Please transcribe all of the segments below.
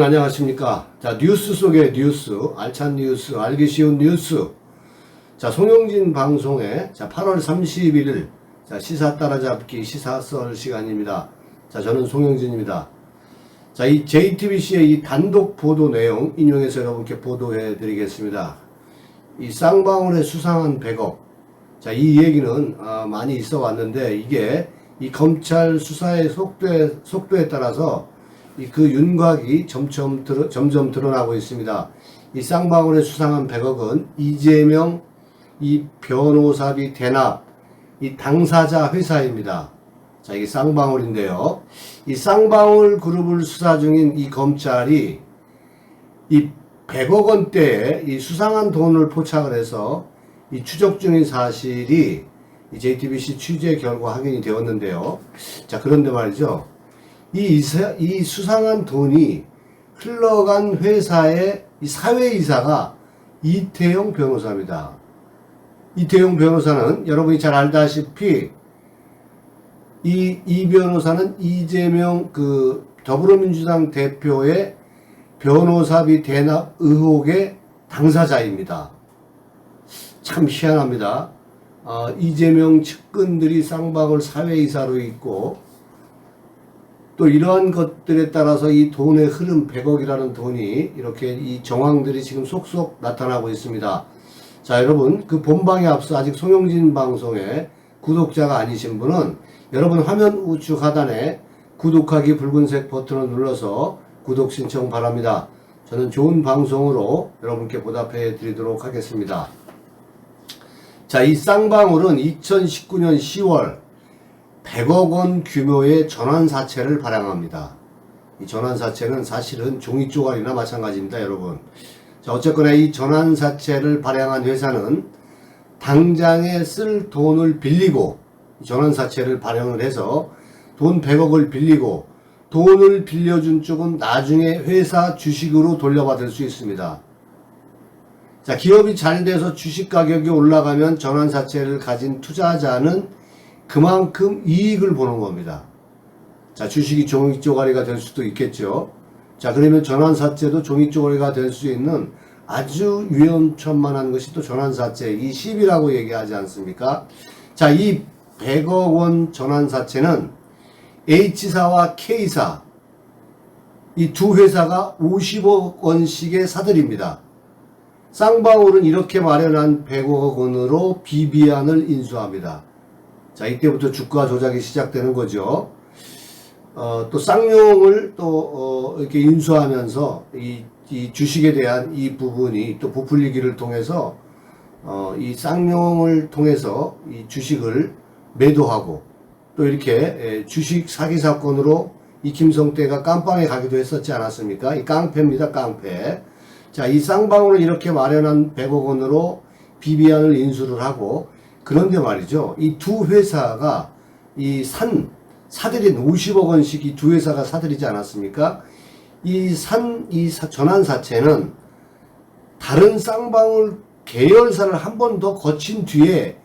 안녕하십니까. 자, 뉴스 속의 뉴스, 알찬 뉴스, 알기 쉬운 뉴스. 자, 송영진 방송의 8월 31일 시사 따라잡기 시사썰 시간입니다. 자, 저는 송영진입니다. 자, 이 JTBC의 이 단독 보도 내용 인용해서 여러분께 보도해 드리겠습니다. 이 쌍방울의 수상한 100억. 자, 이 얘기는 많이 있어 왔는데, 이게 이 검찰 수사의 속도에 따라서 그 윤곽이 점점 드러나고 있습니다. 이 쌍방울의 수상한 100억은 이재명 이 변호사비 대납 이 당사자 회사입니다. 자, 이게 쌍방울인데요. 이 쌍방울 그룹을 수사 중인 이 검찰이 이 100억 원대의 이 수상한 돈을 포착을 해서 이 추적 중인 사실이 이 JTBC 취재 결과 확인이 되었는데요. 자, 그런데 말이죠. 이 수상한 돈이 흘러간 회사의 이 사회이사가 이태영 변호사입니다. 이태영 변호사는 여러분이 잘 알다시피 이 변호사는 이재명 더불어민주당 대표의 변호사비 대납 의혹의 당사자입니다. 참 희한합니다. 이재명 측근들이 쌍방울 사회이사로 있고, 또 이러한 것들에 따라서 이 돈의 흐름 100억이라는 돈이 이렇게 이 정황들이 지금 속속 나타나고 있습니다. 자, 여러분, 그 본방에 앞서 아직 송영진 방송의 구독자가 아니신 분은 여러분 화면 우측 하단에 구독하기 붉은색 버튼을 눌러서 구독 신청 바랍니다. 저는 좋은 방송으로 여러분께 보답해 드리도록 하겠습니다. 자, 이 쌍방울은 2019년 10월 100억 원 규모의 전환사채를 발행합니다. 이 전환사채는 사실은 종이 쪼가리나 마찬가지입니다, 여러분. 자, 어쨌거나 이 전환사채를 발행한 회사는 당장에 쓸 돈을 빌리고, 전환사채를 발행을 해서 돈 100억을 빌리고, 돈을 빌려준 쪽은 나중에 회사 주식으로 돌려받을 수 있습니다. 자, 기업이 잘 돼서 주식 가격이 올라가면 전환사채를 가진 투자자는 그만큼 이익을 보는 겁니다. 자, 주식이 종이 쪼가리가 될 수도 있겠죠. 자, 그러면 전환사채도 종이 쪼가리가 될 수 있는 아주 위험천만한 것이 또 전환사채, 이 10이라고 얘기하지 않습니까? 자, 이 100억 원 전환사채는 H사와 K사, 이 두 회사가 50억 원씩의 사들입니다. 쌍방울은 이렇게 마련한 100억 원으로 비비안을 인수합니다. 자, 이때부터 주가 조작이 시작되는 거죠. 또 쌍용을 이렇게 인수하면서 이 주식에 대한 이 부분이 또 부풀리기를 통해서 이 쌍용을 통해서 이 주식을 매도하고, 또 이렇게 주식 사기 사건으로 이 김성태가 깜빵에 가기도 했었지 않았습니까? 이 깡패입니다, 깡패. 자, 이 쌍방울은 이렇게 마련한 100억 원으로 비비안을 인수를 하고, 그런데 말이죠. 이 두 회사가 사들인 50억 원씩 이 두 회사가 사들이지 않았습니까? 이 전환사채는 다른 쌍방울 계열사를 한 번 더 거친 뒤에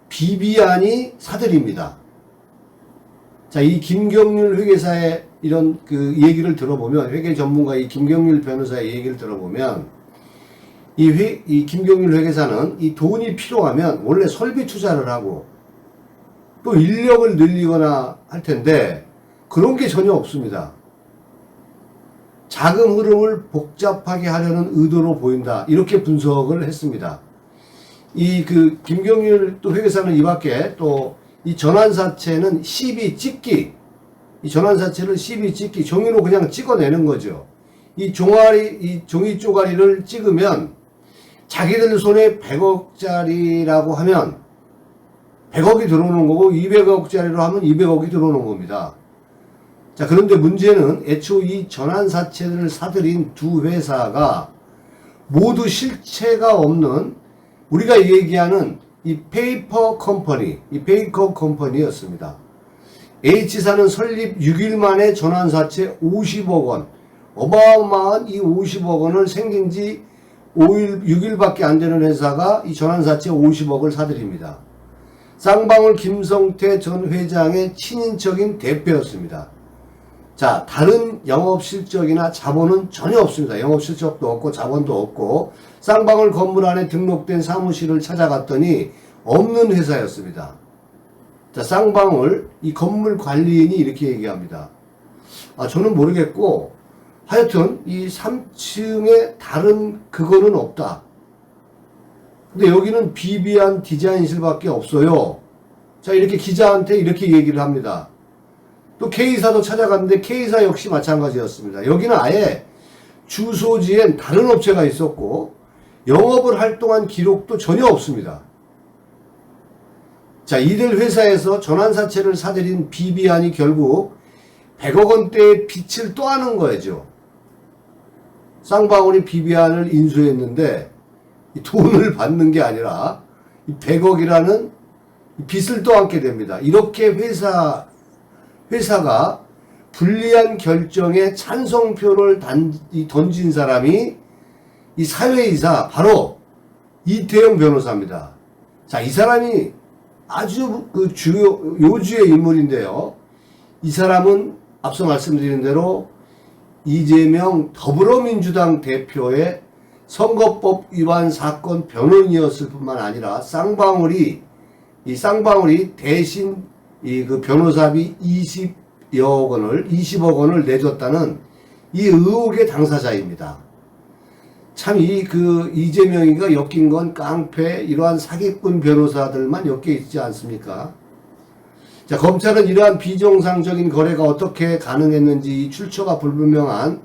비비안이 사들입니다. 자, 이 김경률 회계사의 이런 얘기를 들어보면, 회계 전문가 이 김경률 변호사의 얘기를 들어보면, 이 김경률 회계사는 이 돈이 필요하면 원래 설비 투자를 하고 또 인력을 늘리거나 할 텐데 그런 게 전혀 없습니다. 자금 흐름을 복잡하게 하려는 의도로 보인다. 이렇게 분석을 했습니다. 김경률 또 회계사는 이 밖에 또 이 전환사채는 12 찍기, 이 전환사채를 12 찍기, 종이로 그냥 찍어내는 거죠. 이 종이 쪼가리를 찍으면 자기들 손에 100억짜리라고 하면 100억이 들어오는 거고, 200억짜리로 하면 200억이 들어오는 겁니다. 자, 그런데 문제는 애초 이 전환사채를 사들인 두 회사가 모두 실체가 없는, 우리가 얘기하는 이 페이퍼 컴퍼니였습니다. H사는 설립 6일 만에 전환사채 50억 원, 어마어마한 이 50억 원을 생긴 지 6일밖에 안 되는 회사가 이 전환사채 50억을 사들입니다. 쌍방울 김성태 전 회장의 친인척인 대표였습니다. 자, 다른 영업 실적이나 자본은 전혀 없습니다. 영업 실적도 없고 자본도 없고 쌍방울 건물 안에 등록된 사무실을 찾아갔더니 없는 회사였습니다. 자, 쌍방울 이 건물 관리인이 이렇게 얘기합니다. 저는 모르겠고 하여튼 이 3층에 다른 그거는 없다. 근데 여기는 비비안 디자인실밖에 없어요. 자, 이렇게 기자한테 이렇게 얘기를 합니다. 또 K사도 찾아갔는데 K사 역시 마찬가지였습니다. 여기는 아예 주소지엔 다른 업체가 있었고 영업을 활동한 기록도 전혀 없습니다. 자, 이들 회사에서 전환사채를 사들인 비비안이 결국 100억 원대의 빚을 또 하는 거죠. 쌍방울이 비비안을 인수했는데 돈을 받는 게 아니라 100억이라는 빚을 또 안게 됩니다. 이렇게 회사가 불리한 결정에 찬성표를 던진 사람이 이 사회이사 바로 이태영 변호사입니다. 자, 이 사람이 아주 그 요주의 인물인데요. 이 사람은 앞서 말씀드린 대로 이재명 더불어민주당 대표의 선거법 위반 사건 변호인이었을 뿐만 아니라 쌍방울이 대신 그 변호사비 20억 원을 내줬다는 이 의혹의 당사자입니다. 참 이재명이가 엮인 건 깡패 이러한 사기꾼 변호사들만 엮여 있지 않습니까? 자, 검찰은 이러한 비정상적인 거래가 어떻게 가능했는지 이 출처가 불분명한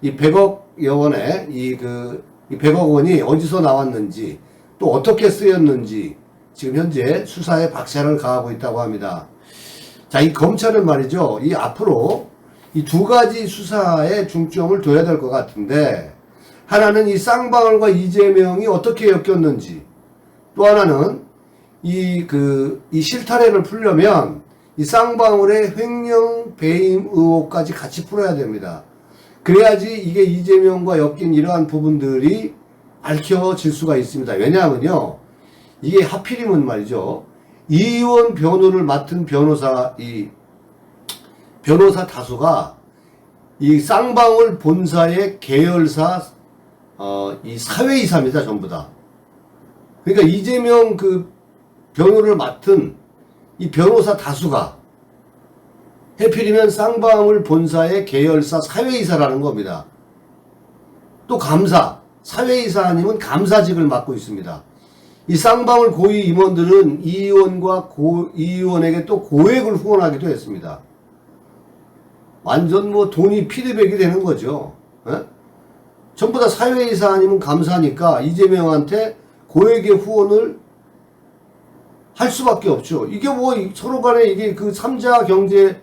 이 100억여 원의 이 100억 원이 어디서 나왔는지 또 어떻게 쓰였는지 지금 현재 수사에 박차를 가하고 있다고 합니다. 자, 이 검찰은 말이죠. 이 앞으로 이 두 가지 수사에 중점을 둬야 될 것 같은데 하나는 이 쌍방울과 이재명이 어떻게 엮였는지 또 하나는 이 실타래를 풀려면 이 쌍방울의 횡령 배임 의혹까지 같이 풀어야 됩니다. 그래야지 이게 이재명과 엮인 이러한 부분들이 밝혀질 수가 있습니다. 왜냐하면요. 이게 하필이면 말이죠. 이의원 변호를 맡은 변호사 다수가 이 쌍방울 본사의 계열사 이 사회이사입니다. 전부 다. 그러니까 이재명 변호를 맡은 이 변호사 다수가 해필이면 쌍방울 본사의 계열사 사회이사라는 겁니다. 또 사회이사 아니면 감사직을 맡고 있습니다. 이 쌍방울 고위 임원들은 이 의원과 이 의원에게 또 고액을 후원하기도 했습니다. 완전 돈이 피드백이 되는 거죠. 에? 전부 다 사회이사 아니면 감사니까 이재명한테 고액의 후원을 할 수밖에 없죠. 이게 서로 간에 이게 3자 경제,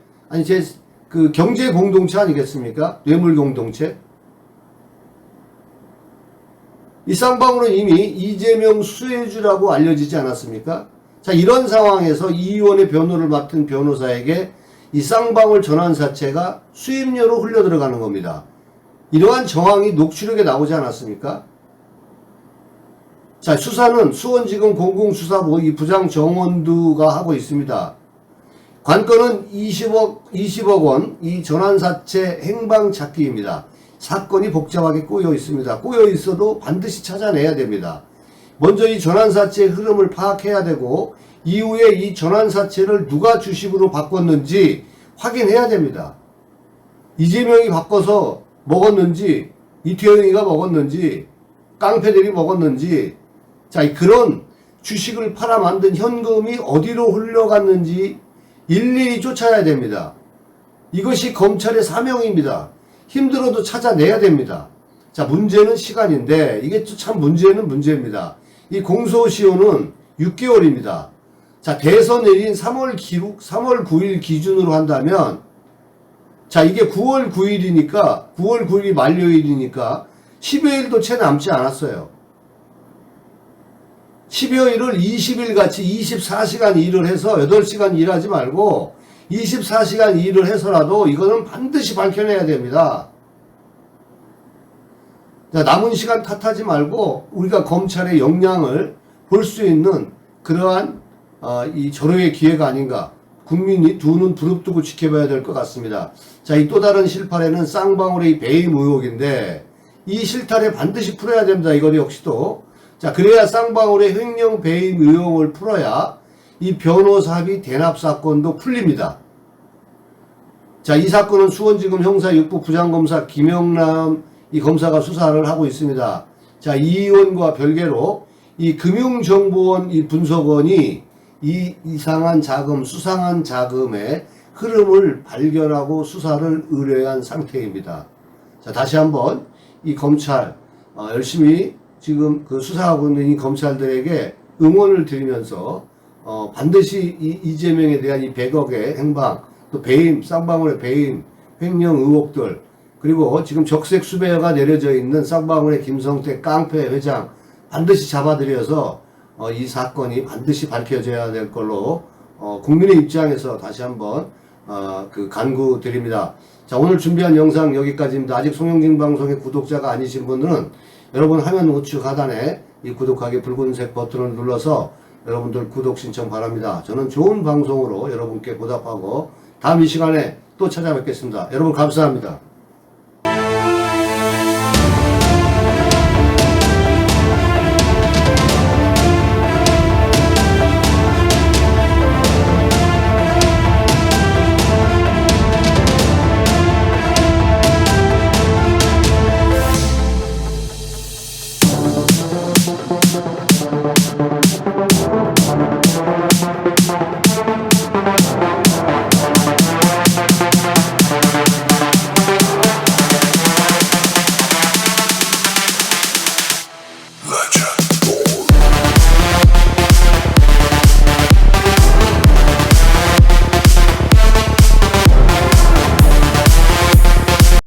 경제 공동체 아니겠습니까? 뇌물 공동체. 이 쌍방울은 이미 이재명 수혜주라고 알려지지 않았습니까? 자, 이런 상황에서 이 의원의 변호를 맡은 변호사에게 이 쌍방울 전환사채가 수임료로 흘려 들어가는 겁니다. 이러한 정황이 녹취록에 나오지 않았습니까? 자, 수사는 수원지검 공공수사부 이 부장 정원두가 하고 있습니다. 관건은 20억 원 이 전환사채 행방 찾기입니다. 사건이 복잡하게 꼬여 있습니다. 꼬여 있어도 반드시 찾아내야 됩니다. 먼저 이 전환사채의 흐름을 파악해야 되고 이후에 이 전환사채를 누가 주식으로 바꿨는지 확인해야 됩니다. 이재명이 바꿔서 먹었는지 이태영이가 먹었는지 깡패들이 먹었는지 자, 그런 주식을 팔아 만든 현금이 어디로 흘러갔는지 일일이 쫓아야 됩니다. 이것이 검찰의 사명입니다. 힘들어도 찾아내야 됩니다. 자, 문제는 시간인데 이게 참 문제는 문제입니다. 이 공소시효는 6개월입니다. 자, 대선일인 3월 9일 기준으로 한다면 자, 이게 9월 9일이 만료일이니까 10여일도 채 남지 않았어요. 10여일을 20일 같이 24시간 일을 해서 8시간 일하지 말고 24시간 일을 해서라도 이거는 반드시 밝혀내야 됩니다. 자, 남은 시간 탓하지 말고 우리가 검찰의 역량을 볼 수 있는 그러한 이 절호의 기회가 아닌가. 국민이 두 눈 부릅뜨고 지켜봐야 될 것 같습니다. 자, 이 또 다른 실파래는 쌍방울의 배임 의혹인데 이 실타래 반드시 풀어야 됩니다. 이거 역시도. 자, 그래야 쌍방울의 횡령 배임 의혹을 풀어야 이 변호사비 대납 사건도 풀립니다. 자, 이 사건은 수원지검 형사 6부 부장검사 김영남 이 검사가 수사를 하고 있습니다. 자, 이 의원과 별개로 이 금융정보원 이 분석원이 이 이상한 자금, 수상한 자금의 흐름을 발견하고 수사를 의뢰한 상태입니다. 자, 다시 한번 이 검찰 열심히 지금 그 수사하고 있는 이 검찰들에게 응원을 드리면서 반드시 이 이재명에 대한 이 100억의 행방, 또 배임, 쌍방울의 배임, 횡령 의혹들, 그리고 지금 적색 수배가 내려져 있는 쌍방울의 김성태 깡패 회장 반드시 잡아들여서 이 사건이 반드시 밝혀져야 될 걸로 국민의 입장에서 다시 한번 그 간구드립니다. 자, 오늘 준비한 영상 여기까지입니다. 아직 송영진 방송의 구독자가 아니신 분들은 여러분 화면 우측 하단에 이 구독하기 붉은색 버튼을 눌러서 여러분들 구독 신청 바랍니다. 저는 좋은 방송으로 여러분께 보답하고 다음 이 시간에 또 찾아뵙겠습니다. 여러분 감사합니다.